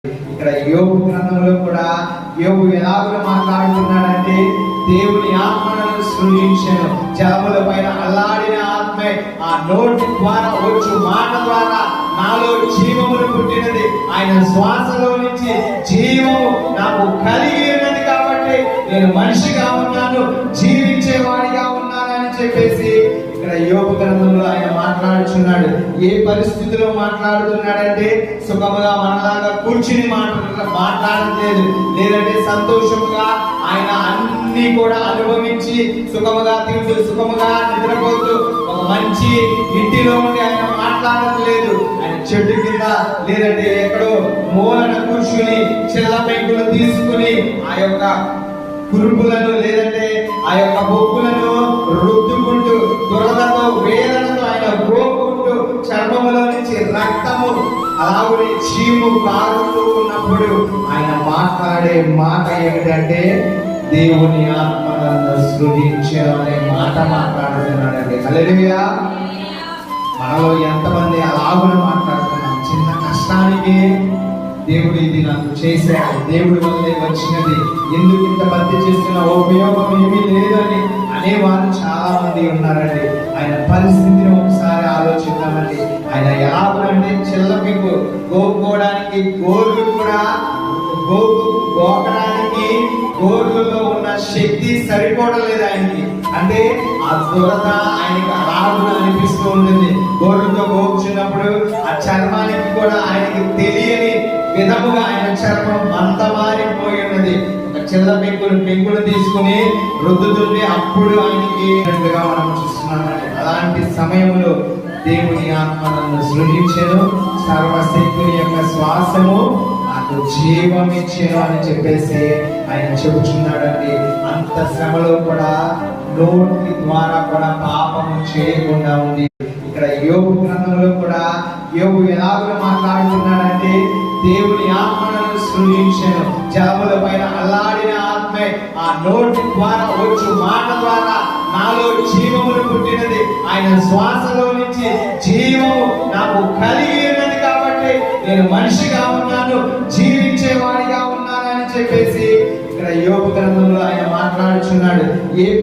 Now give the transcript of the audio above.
ఇక్కడ యోబు గ్రంథంలో కూడా యోబు ఎలాగో మాట్లాడుతున్నాడంటే, దేవుని ఆత్మను సృజించెను, జలముల పైన అల్లాడిన ఆత్మే, ఆ నోటి ద్వారా వచ్చు మాట ద్వారా నాలో జీవమును పుట్టినది, ఆయన శ్వాసలో నుంచి జీవము నాకు కలిగి ఉన్నది కాబట్టి నేను మనిషిగా ఉన్నాను, జీవించేవాడిగా ఉన్నానని చెప్పేసి ఇక్కడ యోబు గ్రంథంలో ఆయన మాట్లాడుచున్నాడు. ఏ పరిస్థితిలో మాట్లాడుతున్నాడంటే, సుఖముగా మనలాగా కూర్చుని మాట్లాడట్లేదు, లేదంటే సంతోషముగా ఆయన అన్ని కూడా అనుభవించి సుఖముగా తింటూ సుఖముగా నిద్రపోతూ ఒక మంచి ఇంటిలో ఉండి ఆయన మాట్లాడట్లేదు. ఆయన చెట్టు కింద లేదంటే ఎక్కడో మూలన కూర్చుని చిల్ల పెంకులు తీసుకుని ఆ యొక్క కురుపులను లేదంటే ఆ యొక్క బొక్కులను రుద్దుకుంటూ దురదతో వేదనతో ఆయన గోకుంటూ చర్మములో నుంచి రక్తము అలాగే చీము కారుతూ ఉన్నప్పుడు ఆయన మాట్లాడే మాట ఏమిటంటే, దేవుని ఆత్మను సృజించాను అనే మాట మాట్లాడుతున్నాడండి. హల్లెలూయా. మనలో ఎంతమంది అలాగున మాట్లాడుతున్నాం, చిన్న కష్టానికి దేవుడు ఇది నాకు చేశాడు, దేవుడి వల్లే వచ్చినది, ఎందుకు ఇంత భక్తి చేస్తున్న ఉపయోగం ఏమీ లేదని అనేవారు చాలా మంది ఉన్నారండి. ఆయన పరిస్థితిని ఒకసారి ఆలోచిద్దామండి. ఆయన ఎలాగంటే చిల్లపికు గోపుకోవడానికి గోర్లు కూడా గోకడానికి గోర్లలో ఉన్న శక్తి సరిపోవడం లేదు ఆయనకి. అంటే ఆ దురద ఆయనకి అలాగున అనిపిస్తూ ఉంటుంది. గోర్లతో గోపుచున్నప్పుడు ఆ చర్మానికి కూడా ఆయనకి తెలియని విధముగా ఆయన చర్మం అంత మారిపోయి ఉన్నది. ఒక చిల్ల పెంకులు తీసుకుని రుద్దుతుంటే అప్పుడు ఆయనకి మనం చూస్తున్నామండి. అలాంటి సమయంలో దేవుని ఆత్మ నన్ను సృజించెను, సర్వశక్తుని యొక్క శ్వాసము నాకు జీవం ఇచ్చెను అని చెప్పేసి ఆయన చెబుతున్నాడండి. అంత శ్రమలో కూడా నోటి ద్వారా కూడా పాపము చేయకుండా ఉంది. ఇక్కడ యోబు గ్రంథంలో కూడా యోబు ఎలాగో మాట్లాడుతున్నాడంటే, దేవుని ఆత్మను సృజించెను, జలముల పైన అల్లాడిన ఆత్మే, ఆ నోటి ద్వారా వచ్చు మాట ద్వారా నాలో జీవమును పుట్టినది, ఆయన శ్వాసలో నుంచి జీవము నాకు కలిగి ఉన్నది కాబట్టి నేను మనిషిగా ఉన్నాను, జీవించేవాడిగా ఉన్నానని చెప్పేసి ఇక్కడ యోబు గ్రంథంలో ఆయన మాట్లాడుచున్నాడు. ఏ